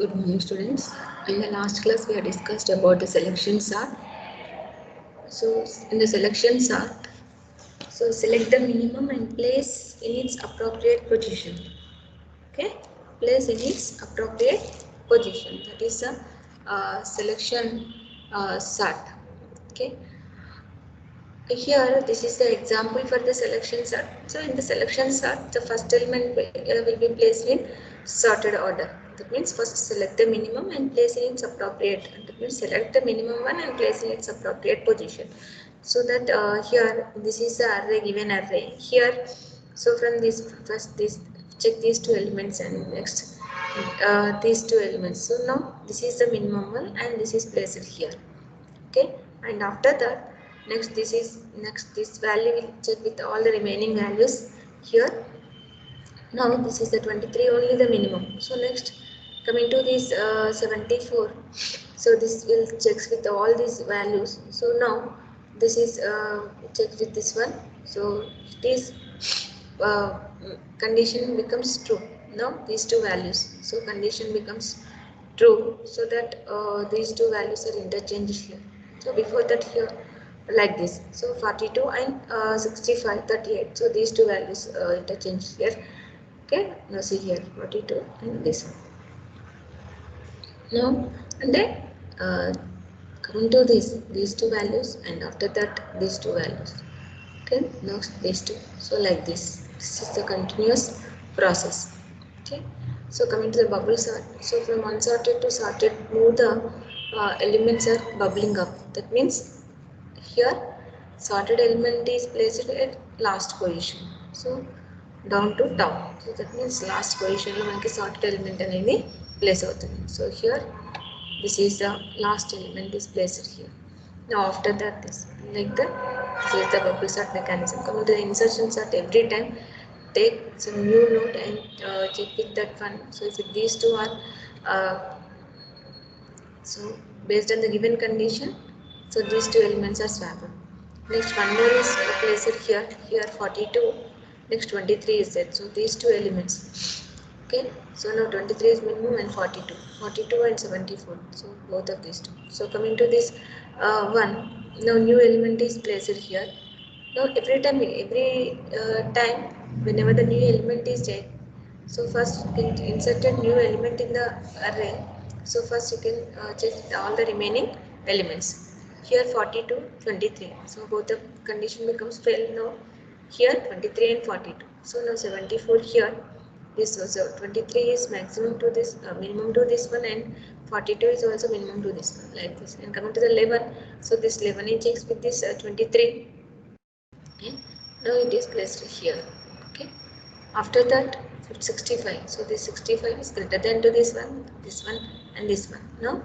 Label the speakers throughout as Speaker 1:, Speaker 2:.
Speaker 1: Good morning, students. In the last class, we have discussed about the selection sort. So, in the selection sort, select the minimum and place in its appropriate position. Okay, place in its appropriate position. That is a selection sort. Okay. Here, this is the example for the selection sort. So, in the selection sort, the first element will be placed in sorted order. That means first select the minimum and place in its appropriate. That means select the minimum one and place in its appropriate position. So that here, this is the array, given array. Here, so from this first, this check these two elements and next these two elements. So now this is the minimum one and this is placed here. Okay, and after that next this value will check with all the remaining values here. Now this is the 23, only the minimum. So next coming to this 74, so this will checks with all these values. So now this is checked with this one. So this uh, condition becomes true. Now these two values, so condition becomes true, so that these two values are interchanged here. So before that here like this, so 42 and 65, 38, so these two values interchanged here. Okay, now see here 42 and this one. Now and then coming to these two values, and after that these two values. Okay, now these two. So like this is the continuous process. Okay, so coming to the bubble sort. So from unsorted to sorted, move the elements are bubbling up. That means here sorted element is placed at last position. So down to top. So that means last position lo manaki sorted element anedi place avutundi. So here this is the last element is placed here. Now after that this like that, this is the bubble sort mechanism. Coming to the insertion sort, every time take some new node and check with that one. So if these two are uh, so based on the given condition, so these two elements are swapped. Next one more is placed here. Here 42. Next 23 is set. So these two elements. Okay. So now 23 is minimum and 42. 42 and 74. So both of these two. So coming to this one. Now new element is placed here. Now every time whenever the new element is checked, so first insert a new element in the array. So first you can check all the remaining elements. Here 42, 23. So both the condition becomes fail now. Here 23 and 42. So now 74 here. This also 23 is maximum to this minimum to this one, and 42 is also minimum to this one, like this. And coming to the 11, so this 11 is checks with this 23. Okay. Now it is placed here. Okay. After that 65. So this 65 is greater than to this one, and this one. Now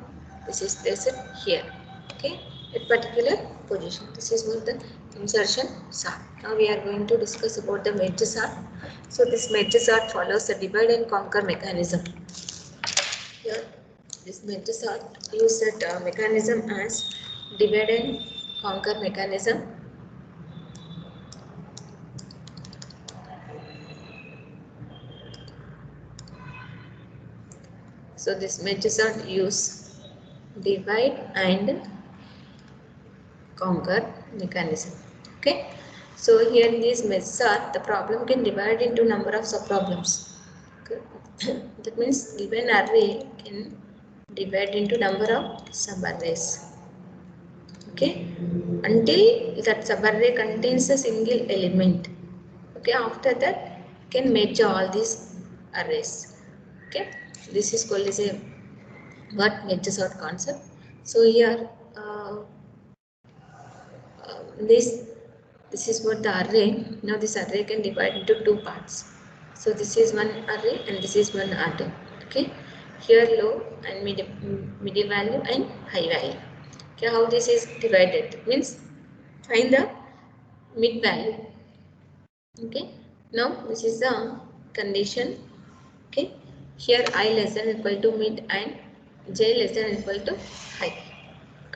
Speaker 1: this is placed here. Okay. At particular position. This is what the insertion sort. Now we are going to discuss about the merge sort. So this merge sort follows the divide and conquer mechanism. Here this merge sort use that mechanism as divide and conquer mechanism. So this merge sort use divide and conquer mechanism. Okay. So here in this merge sort, the problem can divide into number of subproblems. Okay. That means given array can divide into number of subarrays. Okay. Until that subarray contains a single element. Okay. After that, can merge all these arrays. Okay. This is called as a what merge sort concept. So here this is what the array. Now this array can divide into two parts. So this is one array and this is one array. Okay. Here low and medium value and high value. Okay. How this is divided? Means find the mid value. Okay. Now this is the condition. Okay. Here I less than equal to mid and j less than equal to high.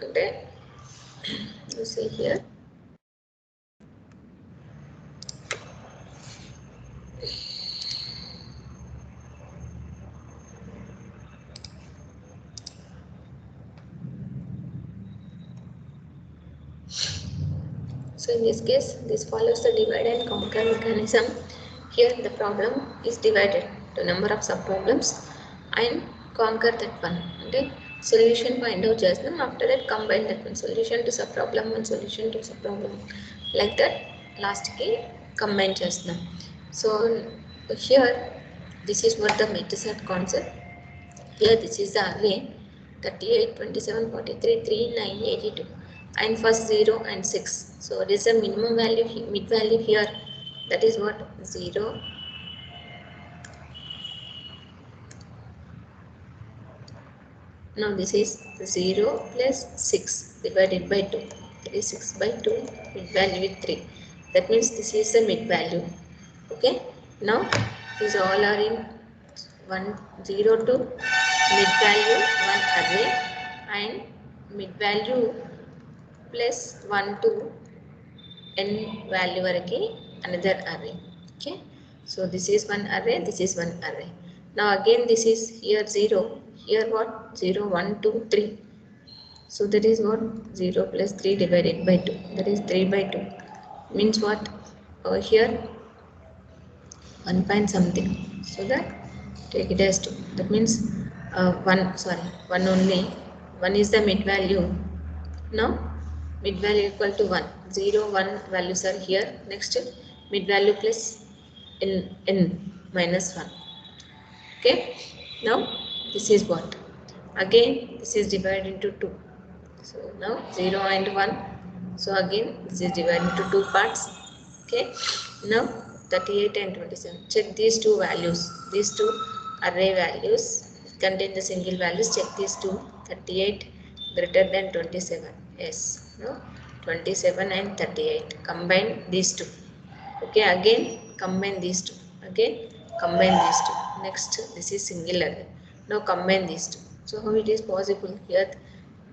Speaker 1: Okay. You see here. So in this case, this follows the divide and conquer mechanism. Here the problem is divided to number of subproblems and conquer that one. Okay. Solution find out just now. After that, combine that one solution to subproblem and solution to subproblem. Like that, last key combine just now. So here, this is what the Metasat concept. Here this is the array 38, 27, 43, 3, 9, 82 and first 0 and 6. So it is a minimum value, mid value here, that is what 0. Now this is 0 plus 6 divided by 2, that is 6 by 2, mid value with 3. That means this is the mid value. Okay. Now these all are in 1, 0 to mid value 1 array and mid value plus 1 to n value varaki another array. Okay. So this is one array, this is one array. Now again this is here 0, here what 0, 1, 2, 3. So that is what 0 plus 3 divided by 2, that is 3 by 2 means what over here 1 point something, so that take it as 2, that means 1 only, 1 is the mid value. Now mid value equal to 1, 0, 1 values are here. Next mid value plus n minus 1. Okay. Now this is what, again this is divided into 2. So now 0 and 1. So again this is divided into 2 parts. Okay. Now 38 and 27. Check these two values. These two array values contain the single values. Check these two. 38 greater than 27. Yes. No. 27 and 38. Combine these two. Okay. Again combine these two. Again combine these two. Next this is single array. Now combine these two. So how it is possible? Here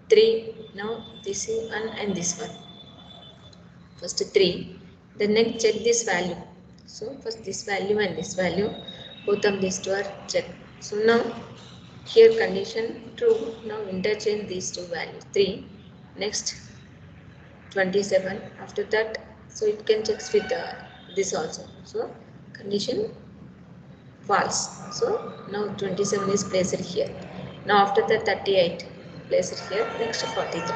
Speaker 1: 3. Now this is one and this one. First 3, then next check this value. So first this value and this value, both of these two are checked. So now here condition true. Now interchange these two values. 3, next 27. After that, so it can check with this also. So condition false. So now 27 is placed here. Now after that 38 placed here. Next 43.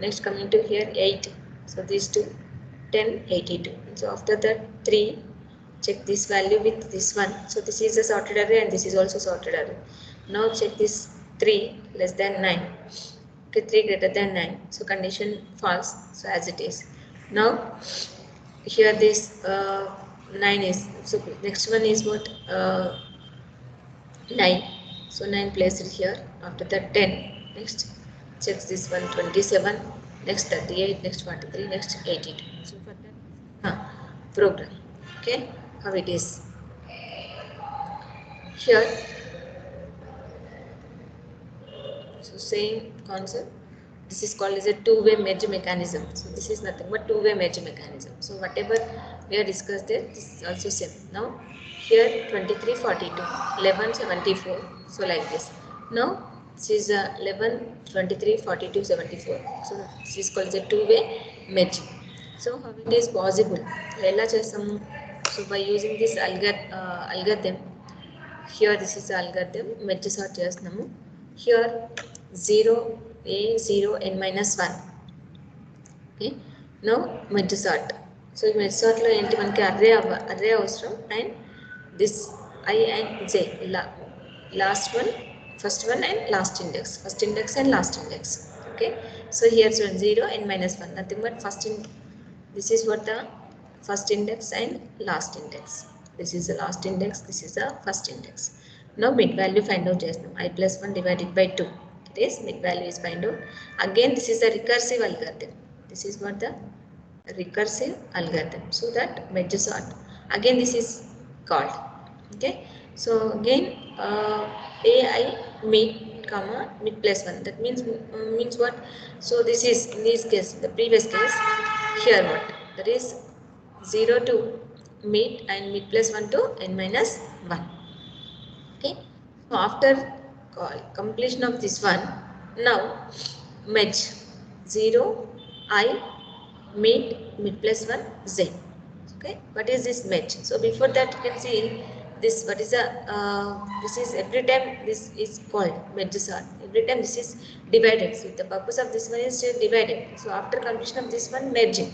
Speaker 1: Next coming to here 8. So these two 10, 82. So after that 3, check this value with this one. So this is a sorted array and this is also sorted array. Now check this 3 less than 9. Okay, 3 greater than 9. So condition false. So as it is. Now here this 9 is, so next one is what 9. So 9 placed here. After that 10. Next checks this one 27. Next 38. Next 43. Next 82. So for that program. Okay, how it is here. So same concept. This is called as a two-way merge mechanism. So this is nothing but two-way merge mechanism. So whatever we have discussed there, this is also same. Now here 23, 42, 11, 74. So like this. Now this is 11, 23, 42, 74. So this is called as a two-way merge. So how it is possible? So by using this algorithm, here this is the algorithm, merge sort chestnamu. Here 0, a 0, n minus 1. Okay. Now merge sort. So merge sort lo enti manaki array avasram, and this I and j last one, first one and last index, first index and last index. Okay. So here 0, n minus 1, nothing but first in. This is what the first index and last index. This is the last index, this is the first index. Now mid value find out just now. I plus 1 divided by 2. That is mid value is find out. Again this is a recursive algorithm. This is what the recursive algorithm. So that merge sort. Again this is called. Okay. So again AI mid comma mid plus 1. That means what? So this is in this case, the previous case, here what? That is 0 to mid and mid plus 1 to n minus 1. Okay. So after completion of this one, now merge 0, I mid plus 1 z. Okay, what is this match? So before that you can see this, what is a this is every time this is called matches are every time this is divided. So the purpose of this one is divided. So after completion of this one, merging.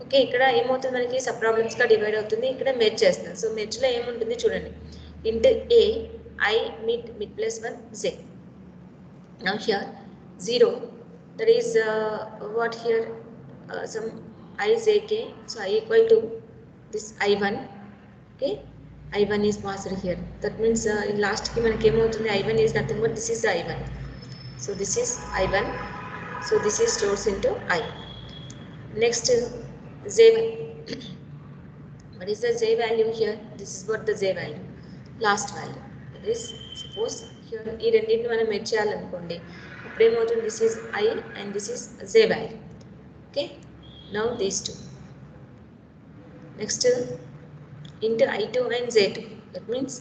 Speaker 1: Okay, ఇక్కడ ఏమవుతుంది మనకి sub ప్రాబ్లమ్స్గా divide అవుతుంది, ఇక్కడ merge చేస్తున్నాం. So మెర్జ్లో ఏముంటుంది చూడండి, into A I mid plus 1 Z. Now here 0, that is what here some I j k, so I equal to this I1. Okay, I1 is passed here. That means in last ki manaki em avutundi, I1 is nothing but this is the I1. So this is I1. So this is stores into I. Next J1. What is the J value here? This is what the J value, last value. That is, suppose here ఈ రెండింటిని మనం merge చేయాలనుకోండి, ఇప్పుడు ఏమవుతుంది, this is I and this is J value. Okay, now these two. Next into I2 and Z2. That means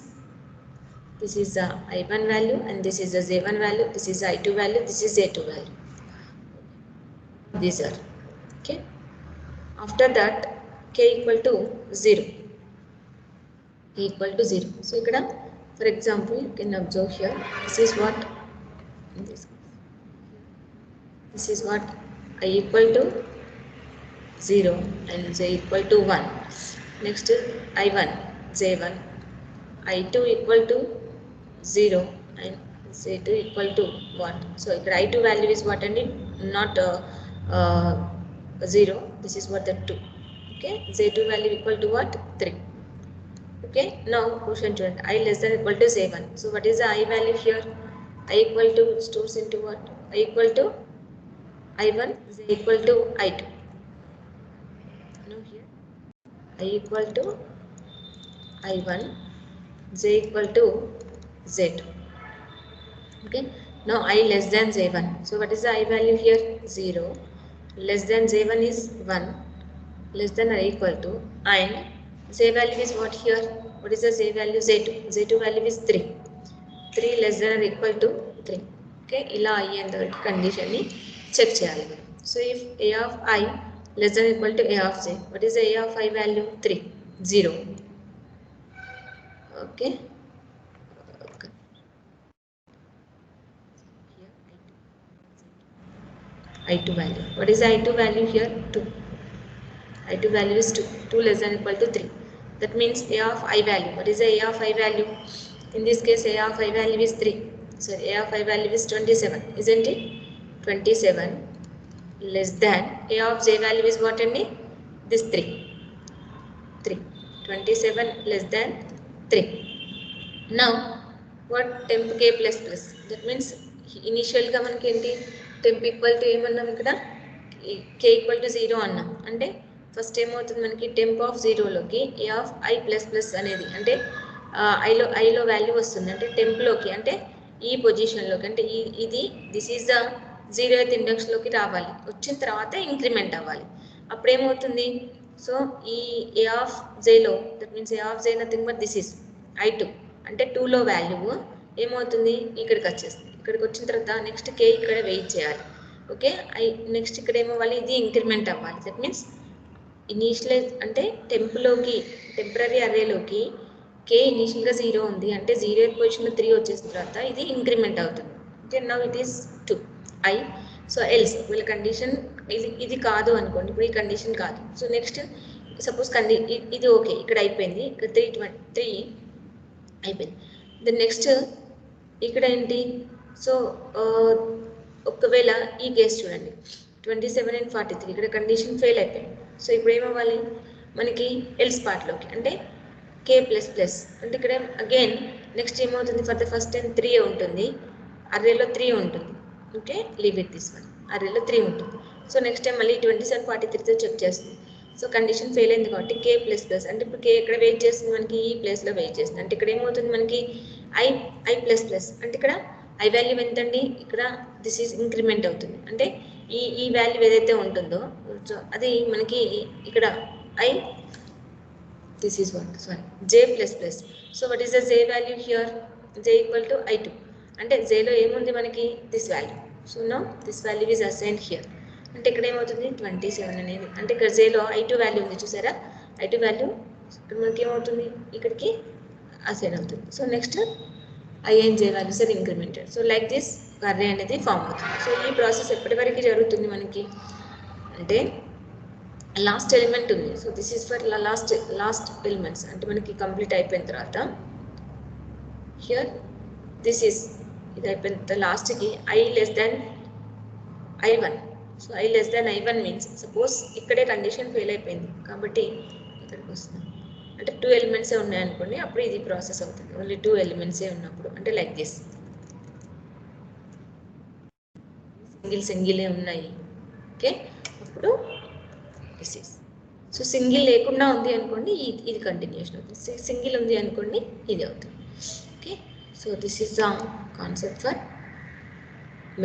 Speaker 1: this is the I1 value and this is the J1 value, this is I2 value, this is J2 value. These are okay. After that k equal to 0. K equal to 0. So ikkada, for example, you can observe here, this is what this is what I equal to 0 and J equal to 1. Next I1 J1, I2 equal to 0 and J2 equal to 1. So ఇక్కడ I2 value is what, and not 0. This is what, the 2. Okay, J2 value equal to what, 3. Okay, now question student, I less than equal to J1. So what is the I value here? I equal to stores into what? I equal to I1, J equal to I2. Now here I equal to I1, J equal to Z. Okay, now I less than J1. So what is the I value here? 0. Less than J1 is 1. Less than or equal to, and J value is what here? What is the J value? Z2. Z2 value is 3. 3 less than or equal to 3. Okay, ఇలా అయ్యేంత condition ని check చేయాలి. So if A of I less than or equal to A of J, what is the A of I value? 3, 0. Okay. I2 value. What is the I2 value here? 2. I2 value is 2. 2 less than or equal to 3. That means A of I value. What is the A of I value? In this case, A of I value is 3. So A of I value is 27. Isn't it? 27 less than A of J value is what, and this 3. 3. 27 less than 3. Now what, temp k plus plus. That means initial గా మనకి ఏంటి, temp equal to ఏమన్నాం ఇక్కడ, k equal to 0 అన్నాం. అంటే first ఏమవుతుంది మనకి, temp of 0లోకి A of I plus plus అనేది, అంటే ఐలో వాల్యూ వస్తుంది, అంటే టెంప్లోకి, అంటే ఈ పొజిషన్లోకి, అంటే ఇది దిస్ ఈజ్ ద 0th ఇండెక్స్లోకి రావాలి. వచ్చిన తర్వాత ఇంక్రిమెంట్ అవ్వాలి. అప్పుడు ఏమవుతుంది, సో ఈ A of Jలో, that means A of J nothing but this is I2, అంటే 2లో వాల్యూ ఏమవుతుంది, ఇక్కడికి వచ్చేస్తుంది. ఇక్కడికి వచ్చిన తర్వాత నెక్స్ట్ k ఇక్కడ వెయిట్ చేయాలి. ఓకే, నెక్స్ట్ ఇక్కడ ఏమవ్వాలి, ఇది ఇంక్రిమెంట్ అవ్వాలి. దట్ మీన్స్ ఇనీషియలైజ్, అంటే టెంప్లోకి, టెంపరీ అరేలోకి k ఇనీషియల్గా 0 ఉంది, అంటే 0th పొజిషన్లో 3 వచ్చేసిన తర్వాత ఇది ఇంక్రిమెంట్ అవుతుంది. Okay, now it is 2 I. So else వీళ్ళ కండిషన్ ఇది కాదు అనుకోండి, ఇప్పుడు ఈ కండిషన్ కాదు. సో నెక్స్ట్ సపోజ్ ఇది ఓకే, ఇక్కడ అయిపోయింది, ఇక్కడ 3 అయిపోయింది. దెన్ నెక్స్ట్ ఇక్కడ ఏంటి, సో ఒకవేళ ఈ కేసు చూడండి, 27 and 43, ఇక్కడ కండిషన్ ఫెయిల్ అయిపోయింది. సో ఇప్పుడు ఏమవ్వాలి మనకి, ఎల్స్ పార్ట్లోకి, అంటే k ప్లస్ ప్లస్, అంటే ఇక్కడ అగైన్ నెక్స్ట్ ఏమవుతుంది, ఫర్ ద ఫస్ట్ టైం 3 ఉంటుంది, అర్రేలో 3 ఉంటుంది. Okay, leave it this one, అర్రేలో 3 ఉంటుంది. సో నెక్స్ట్ టైం మళ్ళీ 27, 43తో చెక్ చేస్తుంది. సో కండిషన్ ఫెయిల్ అయింది కాబట్టి k ప్లస్ ప్లస్, అంటే ఇప్పుడు k ఎక్కడ వెయిట్ చేస్తుంది మనకి, ఈ ప్లేస్లో వెయిట్ చేస్తుంది. అంటే ఇక్కడ ఏమవుతుంది మనకి I ప్లస్ ప్లస్, అంటే ఇక్కడ I వాల్యూ ఎంతండి, ఇక్కడ దిస్ ఈజ్ ఇంక్రిమెంట్ అవుతుంది, అంటే ఈ వాల్యూ ఏదైతే ఉంటుందో సో అది మనకి ఇక్కడ this is what, sorry, J plus plus. So what is the J value here? J equal to I2, అంటే J లో ఏముంది మనకి, this value. So now this value is assigned here. అంటే ఇక్కడ ఏమవుతుంది 27 అనేది, అంటే ఇక్కడ జేలో I2 వాల్యూ ఉంది చూసారా, I2 వాల్యూ ఇక్కడ మనకి ఏమవుతుంది, ఇక్కడికి అసైన్ అవుతుంది. So next I and J values are incremented. So like this array అనేది ఫామ్ అవుతుంది. సో ఈ ప్రాసెస్ ఎప్పటి వరకు జరుగుతుంది మనకి అంటే లాస్ట్ ఎలిమెంట్ ఉంది. So this is for last elements, అంటే మనకి కంప్లీట్ అయిపోయిన తర్వాత హియర్ దిస్ ఈస్ ఇది అయిపోయిన తర్వాత లాస్ట్కి I less than I1. So I less than I1 means suppose ఇక్కడే కండిషన్ ఫెయిల్ అయిపోయింది కాబట్టి ఇక్కడికి వస్తుంది, అంటే 2 ఎలిమెంట్సే ఉన్నాయనుకోండి, అప్పుడు ఇది ప్రాసెస్ అవుతుంది. ఓన్లీ 2 ఎలిమెంట్సే ఉన్నప్పుడు, అంటే లైక్ దిస్ సింగిలే ఉన్నాయి. ఓకే, అప్పుడు దిస్ ఈస్. సో సింగిల్ లేకుండా ఉంది అనుకోండి, ఇది కంటిన్యూషన్ అవుతుంది. సింగిల్ ఉంది అనుకోండి, ఇది అవుతుంది. Okay, so this is the concept for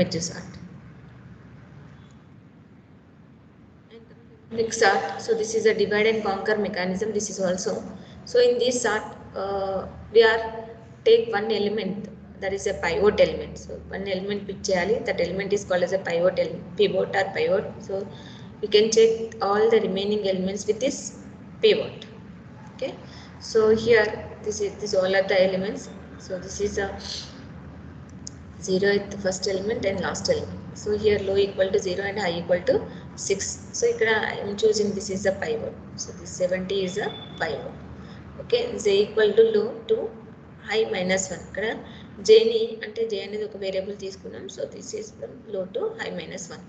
Speaker 1: merge sort. Next sort, so this is a divide and conquer mechanism. This is also, so in this sort we are take one element, that is a pivot element. So one element pick cheyali, that element is called as a pivot or pivot. So we can check all the remaining elements with this pivot. Okay, so here this all are the elements. So this is a 0 at the first element and last element. So here low equal to 0 and high equal to 6. So here I am choosing this is a pivot. So this 70 is a pivot. Okay, j equal to low to high minus 1. Ikkada j ni ante j anedi oka variable తీసుకున్నాం. So this is from low to high minus 1.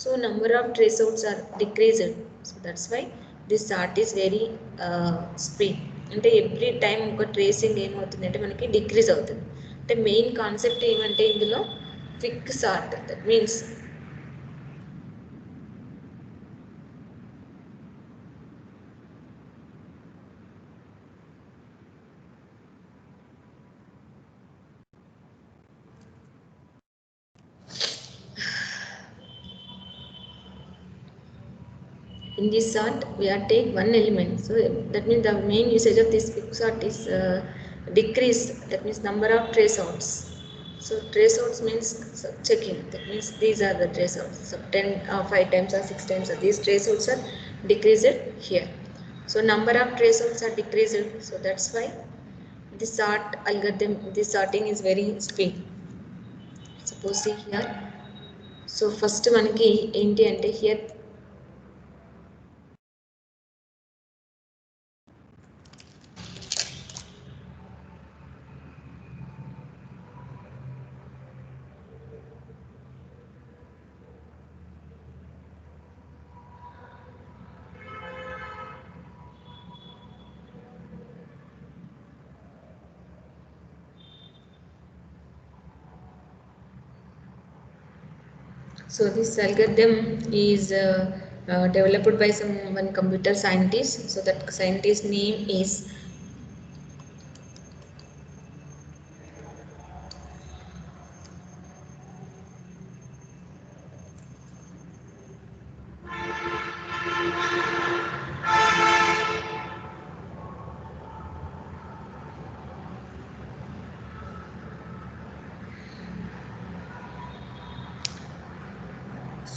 Speaker 1: So number of trace outs are decreased. So that's why this sort is very speed. అంటే every time ఒక tracing ఏమవుతుంది అంటే మనకి decrease అవుతుంది. అంటే main concept ఏమంటే ఇందులో quick sort, that means in this sort we are take one element. So that means the main usage of this quick sort is decreased, that means number of trace outs. So trace outs means checking, that means these are the trace outs. So 5 times or 6 times, these trace outs are decreased here. So number of trace outs are decreased. So that's why this sort algorithm, this sorting is very speed. Suppose see here, so first manaki enti ante here so this algorithm is developed by one computer scientist. So that scientist name is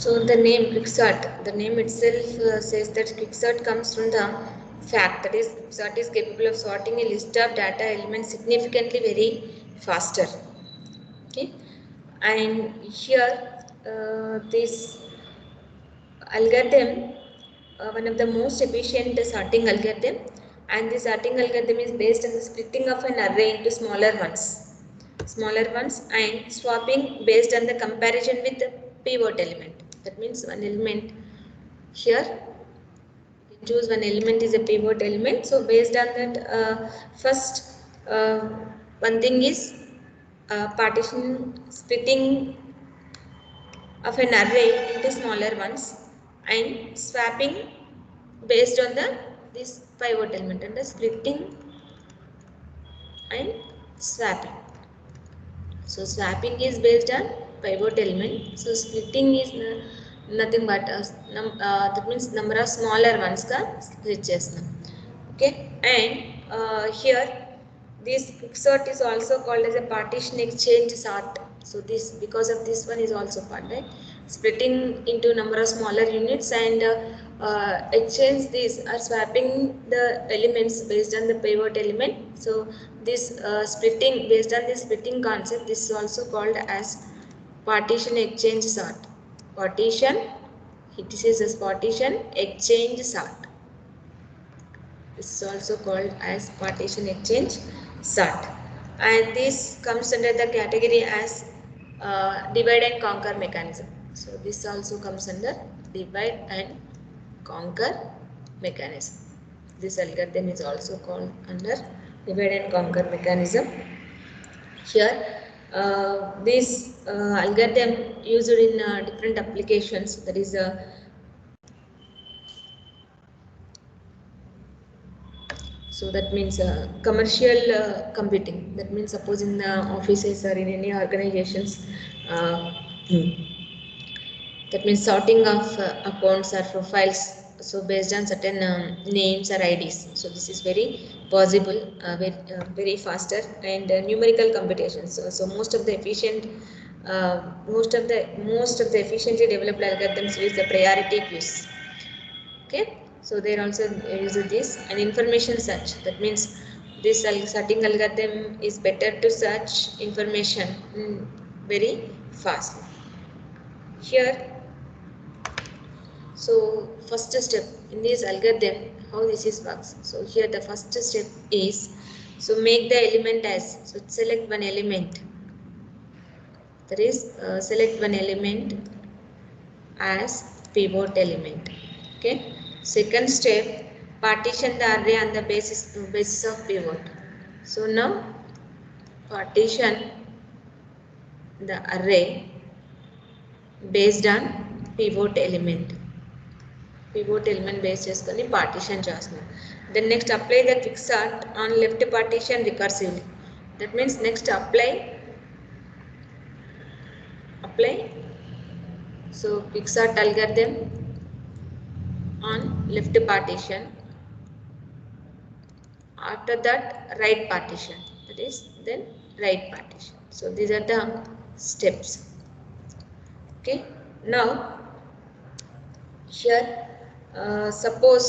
Speaker 1: so the name quicksort, the name itself says that quicksort comes from the fact that is quicksort is capable of sorting a list of data elements significantly very faster. Okay, and here this algorithm one of the most efficient sorting algorithm, and this sorting algorithm is based on the splitting of an array into smaller ones and swapping based on the comparison with the pivot element. That means one element here, you choose one element is a pivot element. So based on that first one thing is partition splitting of an array into smaller ones and swapping based on the this pivot element, and the splitting and swapping. So swapping is based on pivot element. So splitting is nothing but that means number of smaller ones ka split chestam. Okay, and here this quicksort is also called as a partition exchange sort. So this because of this one is also part, right? splitting into number of smaller units and exchange these or swapping the elements based on the pivot element. So this splitting, based on this splitting concept, this is also called as partition exchange sort. Partition, this is a partition exchange sort. This is also called as partition exchange sort, and this comes under the category as divide and conquer mechanism. So this also comes under divide and conquer mechanism. This algorithm is also called under divide and conquer mechanism. Here this algorithm used in different applications, that is so that means commercial computing. That means suppose in the offices or in any organizations, uh, that means sorting of accounts or profiles. So based on certain names or IDs. So this is very possible, very faster, and numerical computations. So most of the efficient, most of the efficiently developed algorithms use the priority queues. Okay, so they also use this. And information search, that means this sorting algorithm is better to search information very fast. Here, so first step in this algorithm, how this is works. So here the first step is, so make the element as, so select one element, that is select one element as pivot element. Okay. Second step, partition the array on the basis of pivot. So now partition the array based on pivot element. Pivot element based చేసుకొని partition చేస్తున్నాం. Then next apply the quicksort on left partition recursively. That means next apply so quicksort algorithm on left partition. After that, right partition, that is then right partition. So these are the steps. Okay, now here suppose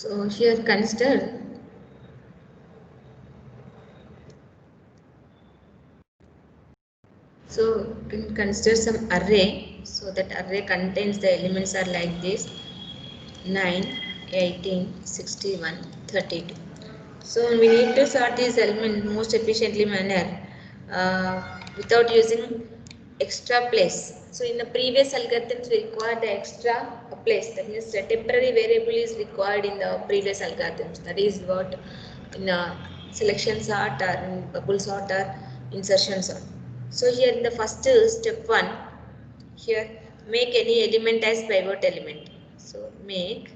Speaker 1: so here consider consider some array. So that array contains the elements are like this: 9, 18, 61, 32. So we need to sort these elements most efficiently manner without using extra place. So in the previous algorithms we require the extra place, that means a temporary variable is required in the previous algorithms. That is what in a selection sort or in bubble sort or insertion sort. So here in the first step 1, here make any element as pivot element. So make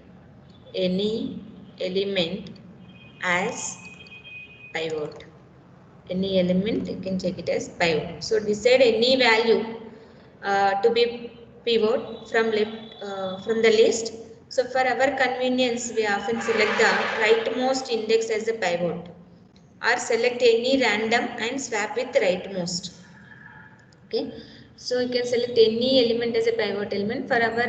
Speaker 1: any element as pivot. Any element you can check it as pivot. So decide any value to be pivot from from the list. So for our convenience, we often select the rightmost index as the pivot, or select any random and swap with rightmost. Okay, so you can select any element as a pivot element. For our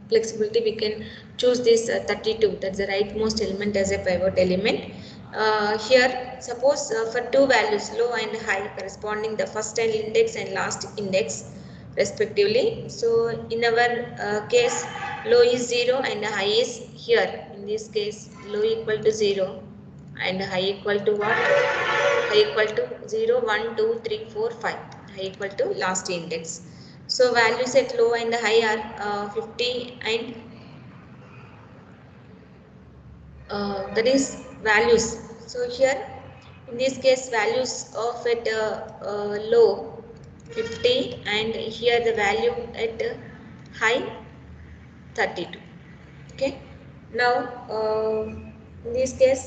Speaker 1: flexibility, we can choose this 32, that's the rightmost element as a pivot element. Here suppose for two values, low and high, corresponding the first index and last index respectively. So in our case, low is 0 and high is here. In this case, low equal to 0 and high equal to what? High equal to 0, 1, 2, 3, 4, 5. High equal to last index. So values at low and high are 50 and that is values. So here in this case values of at low 50 and here the value at high 32. Okay. Now in this case,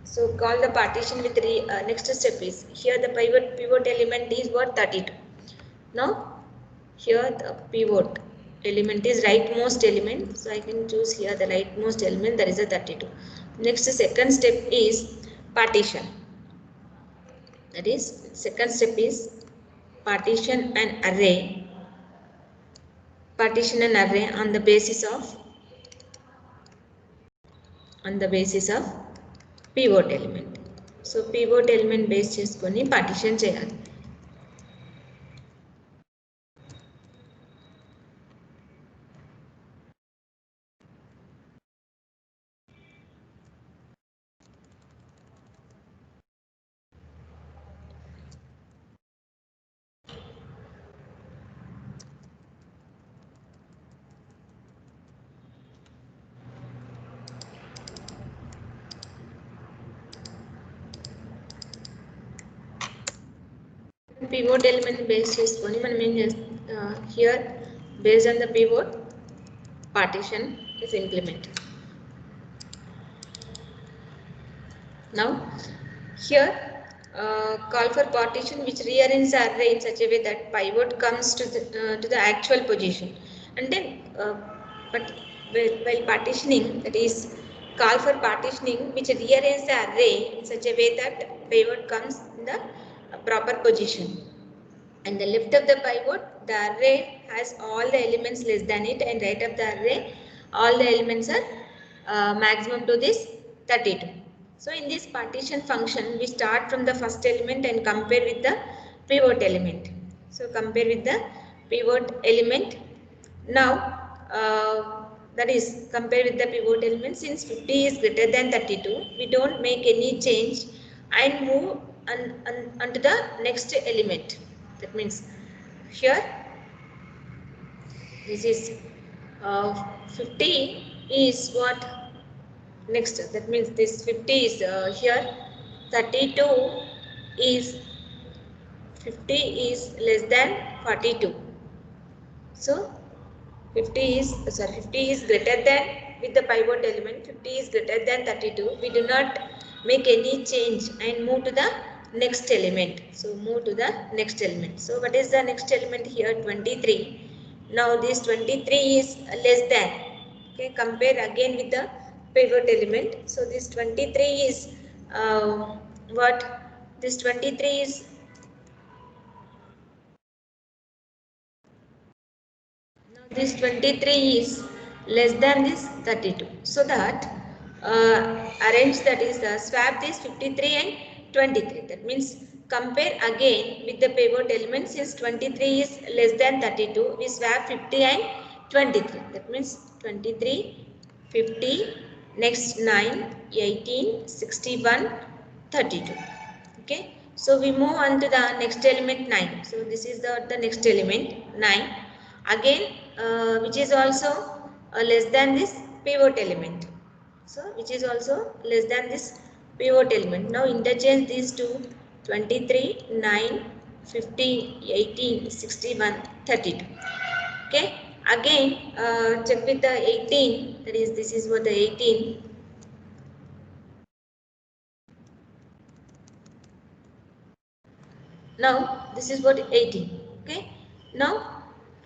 Speaker 1: so call the partition with next step is here the pivot element is what 32. Now here the pivot element is rightmost element, so I can choose here the rightmost element, that is a 32. Next second step is partition, that is second step is partition an array on the basis of pivot element. So pivot element base చేసుకొని partition చేయాలి. Pivot element base చేసుకొని మనం ఏం చేస్తాం, here based on the pivot partition is implemented. Now here call for partition which rearrange the array in such a way that pivot comes to the actual position. And then but while partitioning, that is call for partitioning which rearrange the array in such a way that pivot comes in the proper position. And the left of the pivot, the array has all the elements less than it, and right of the array all the elements are maximum to this 32. So in this partition function we start from the first element and compare with the pivot element. So compare with the pivot element. Now that is compare with the pivot element. Since 50 is greater than 32, we don't make any change and move onto the next element. That means here this is 50 is what next, that means this 50 is here, 32 is 50 is less than 42. So 50 is greater than, with the pivot element 50 is greater than 32, we do not make any change and move to the next element. So move to the next element. So what is the next element here? 23. Now this 23 is less than, okay, compare again with the pivot element. So this 23 is what, this 23 is this 23 is less than this 32. So that arrange, that is swap this 53 and 23. That means compare again with the pivot element. Since 23 is less than 32, we swap 50 and 23. That means 23, 50, next 9, 18, 61, 32. Okay. So we move on to the next element 9. So this is the next element 9. Again which is also less than this pivot element. So which is also less than this pivot element. Now interchange these two, 23, 9, 50, 18, 61, 32. Okay. Again check with the 18, that is this is what the 18. Now this is what 18. Okay. Now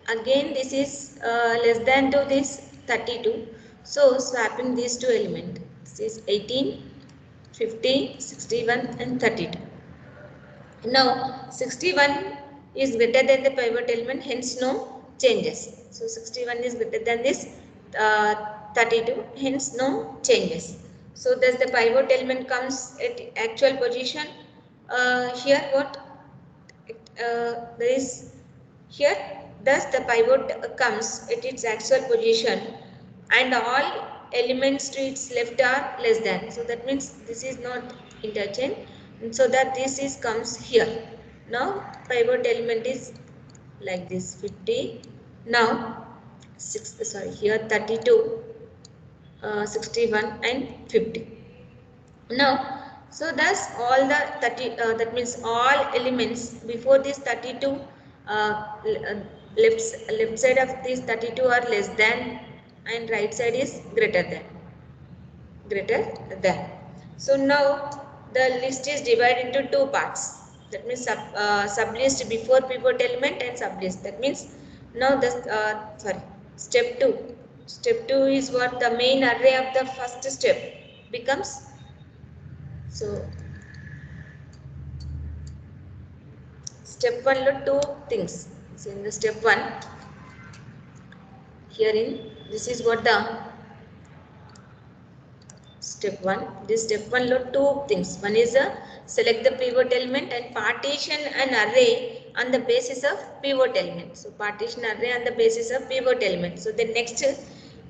Speaker 1: again this is less than to this 32. So swapping these two elements, this is 18, 50, 61 and 32. Now 61 is greater than the pivot element, hence no changes. So 61 is greater than this 32, hence no changes. So thus the pivot element comes at actual position. Here what there is here, thus the pivot comes at its actual position and all elements to its left are less than. So that means this is not interchange, and so that this is comes here. Now pivot element is like this 50. Now here 32, 61 and 50. Now, so thus all the 30, that means all elements before this 32, left, left side of this 32 are less than and right side is greater than. Greater than. So now the list is divided into two parts. That means sublist before pivot element and sublist. That means now the step 2. Step 2 is what the main array of the first step becomes. So step 1 lo two things. So in the step 1, herein this is what the step 1. This step 1 lo two things. One is select the pivot element and partition an array on the basis of pivot element. So partition array on the basis of pivot element. So the next,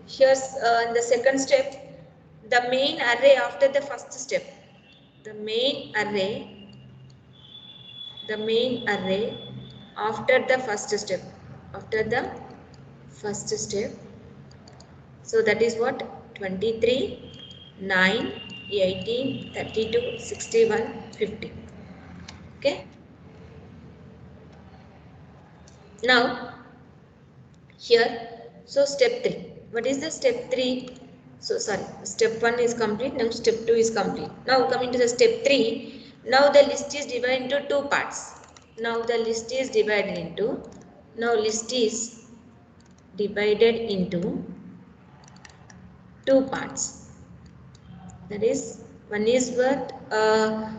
Speaker 1: here's in the second step, the main array after the first step. The main array after the first step. After the first step. So that is what? 23, 9, 18, 32, 61, 50. Okay. Now, here, so step 3. What is the step 3? So, sorry, step 1 is complete. Now, step 2 is complete. Now, coming to the step 3. Now, the list is divided into two parts. Now, the list is divided into, two parts. That is, one is what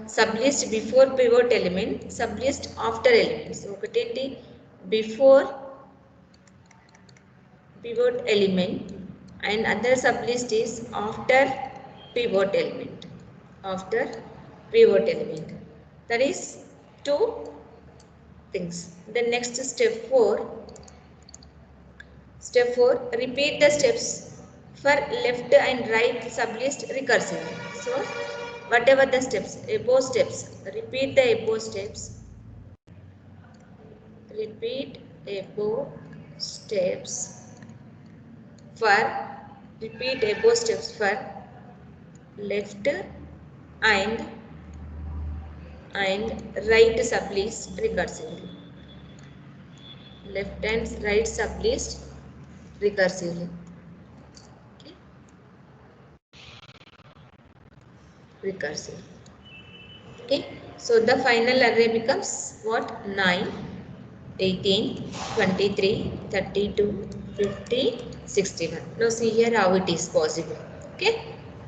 Speaker 1: sublist before pivot element, sublist after element. So, ఒకటి before pivot element and other sublist is after pivot element. After pivot element. That is two things. The next step 4. Step 4, repeat the steps for left and right sublist recursively. So, whatever the steps, above steps, repeat the above steps. Repeat above steps for left and right sublist recursively. Left and right sublist recursively. Okay. Recursive. Okay. So the final array becomes what? 9, 18, 23, 32, 50, 61. Now see here how it is possible. Okay.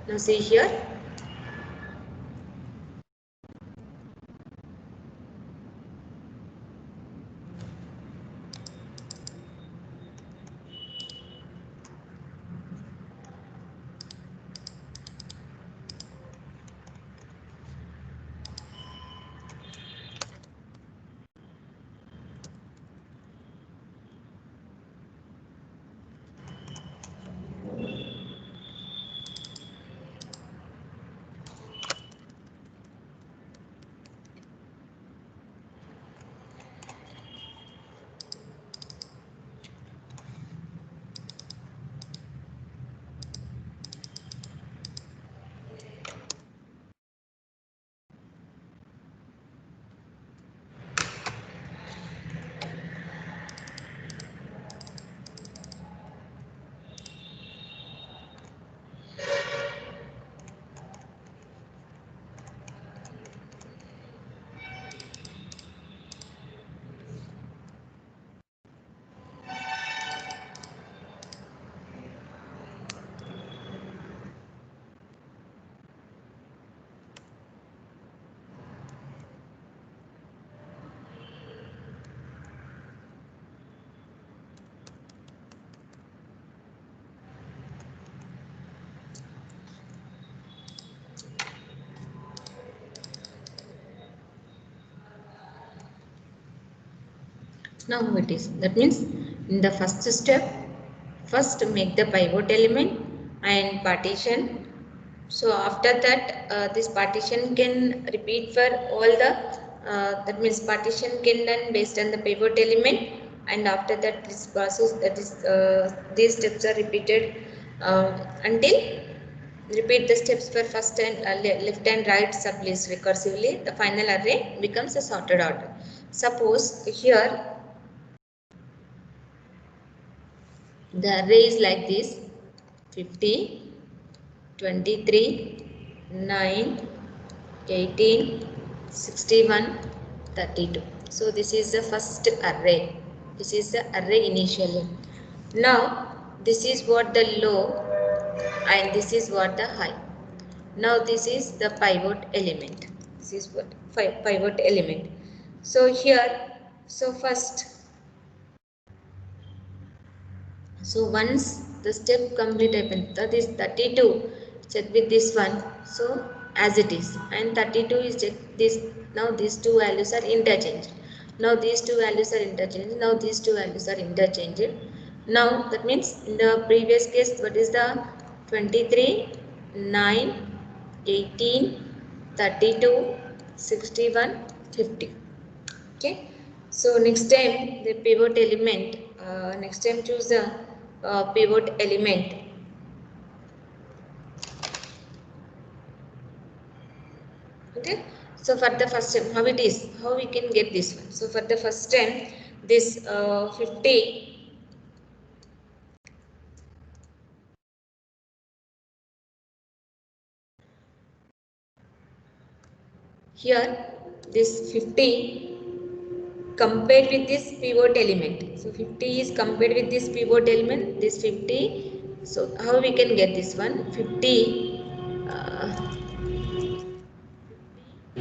Speaker 1: Now see here. Now it is. That means in the first step, first make the pivot element and partition. So after that, this partition can repeat for all the, that means partition can done based on the pivot element and after that this process, that is these steps are repeated until repeat the steps for first and left and right sublist recursively. The final array becomes a sorted order. Suppose here the array is like this: 50, 23, 9, 18, 61, 32. So this is the first array. This is the array initially. Now this is what the low and this is what the high. Now this is the pivot element. This is what pivot element. So here, so first, so once the step complete happens, that is 32, check with this one. So as it is, and 32 is check this. Now these two values are interchanged. Now these two values are interchanged. Now these two values are interchanged. Now that means in the previous case, what is the 23, 9, 18, 32, 61, 50. Okay. So next time the pivot element, next time choose the pivot element. Okay. So for the first time, how it is, how we can get this one. So for the first time, this 50, here this 50 compared with this pivot element. So 50 is compared with this pivot element, this 50. So how we can get this one? 50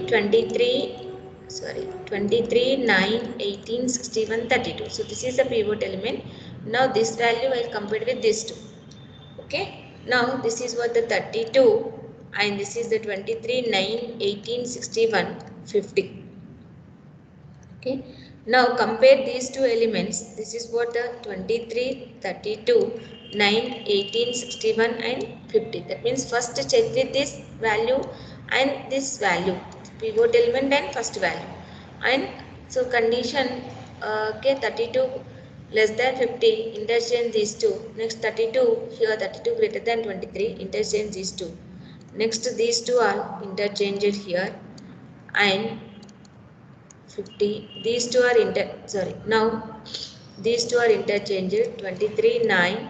Speaker 1: 23, sorry, 23, 9, 18, 61, 32. So this is the pivot element. Now this value I will compare with this two. Okay. Now this is what the 32 and this is the 23, 9, 18, 61, 50. Okay. Now compare these two elements. This is what the 23, 32, 9, 18, 61 and 50. That means first check with this value and this value, pivot element and first value. And so condition, okay, 32 less than 50, interchange these two. Next 32, here 32 greater than 23, interchange these two. Next these two are interchanged here and 50. These two are now these two are interchanged: 23, 9,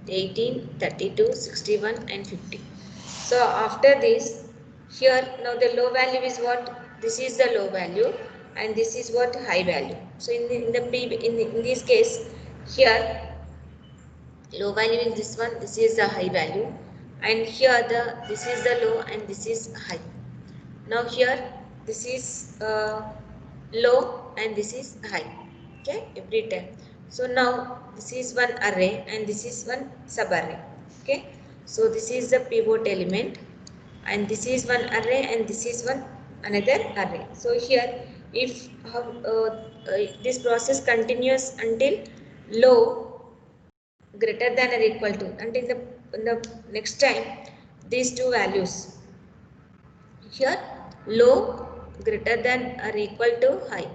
Speaker 1: 18, 32, 61 and 50. So after this, here now the low value is what? This is the low value and this is what? High value. So in this case, here low value is this one, this is the high value, and here this is the low and this is high. Now here this is low and this is high. Okay, every time. So now this is one array and this is one sub array. Okay, so this is the pivot element and this is one array and this is one another array. So here if this process continues until low greater than or equal to, and in the next time these two values, here low greater than or equal to high.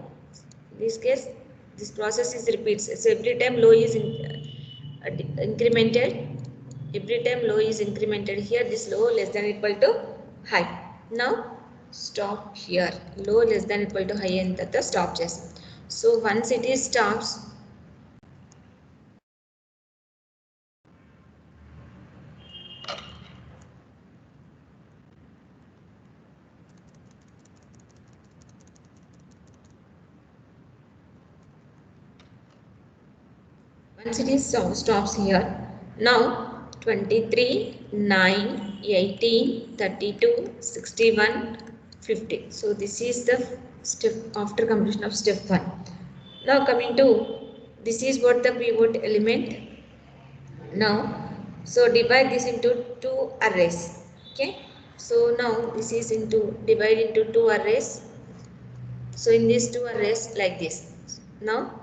Speaker 1: In this case this process is repeats. So every time low is incremented, every time low is incremented. Here this low less than or equal to high. Now stop here, low less than or equal to high and the stop just. So once it is stops, once it is stops here, now 23, 9, 18, 32, 61, 50. So this is the step after completion of step 1. Now coming to, this is what the pivot element. Now, so divide this into two arrays. Okay. So now this is divide into two arrays. So in these two arrays like this. Now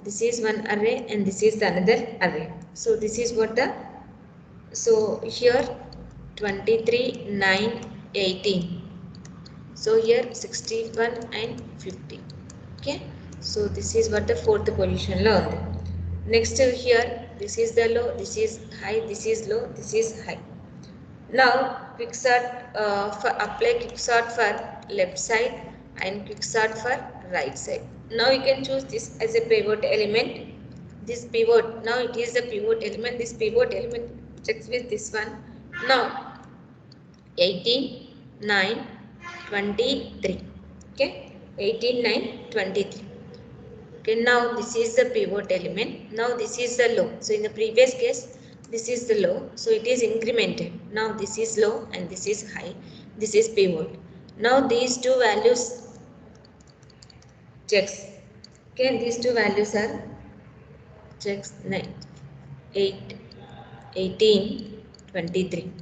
Speaker 1: this is one array and this is the another array. So this is what the, so here 23, 9, 18. So here 61 and 50. Okay. So this is what the fourth position lo undi. Next here, this is the low, this is high, this is low, this is high. Now quicksort for apply quicksort for left side and quicksort for right side. Now you can choose this as a pivot element. This pivot, now it is the pivot element. This pivot element checks with this one. Now 18, 9, 23. Okay, 18, 9, 23. Okay, now this is the pivot element. Now this is the low. So in the previous case, this is the low. So it is incremented. Now this is low and this is high. This is pivot. Now these two values checks. Okay, these two values are checks 9, 8, 18, 23.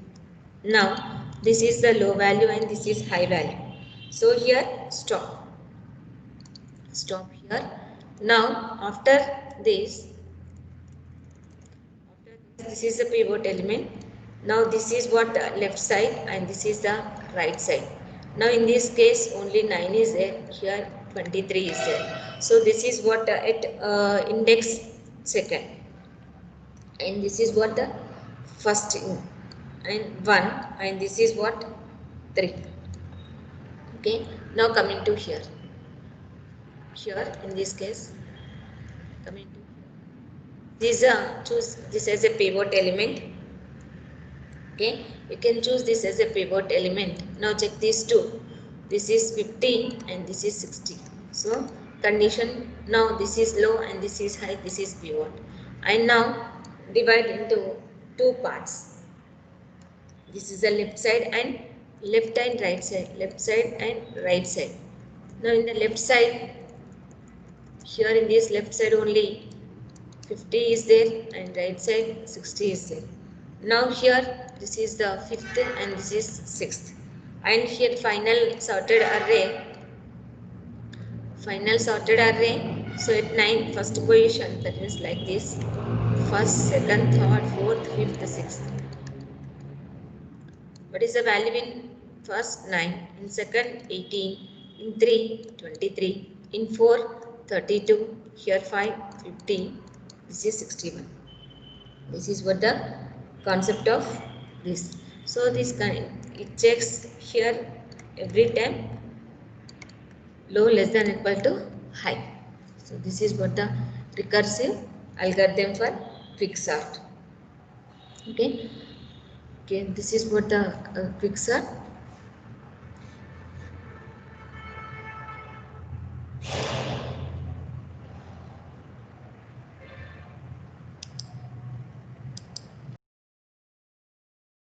Speaker 1: Now this is the low value and this is high value. So here stop. Stop here. Now after this is the pivot element. Now this is what left side and this is the right side. Now in this case only 9 is there, here 23 is there. So this is what at index second, and this is what the first and 1, and this is what 3. Okay, now coming to here in this case, coming to this choose this as a pivot element. Okay, you can choose this as a pivot element. Now check these two. This is 15 and this is 60. So condition, now this is low and this is high, this is pivot. And now divide into two parts. This is the left side and right side, left side and right side. Now in the left side, here in this left side only 50 is there and right side 60 is there. Now here this is the 5th and this is 6th, and here final sorted array. So at 9 first position, that is like this: first, second, third, fourth, fifth, sixth. What is the value in first? 9, in second 18, in 3 23, in 4 32, here 5 50, this is 61. This is what the concept of this. So this kind, it checks here every time low less than equal to high. So this is what the recursive algorithm for quicksort. Okay, this is what the quicksort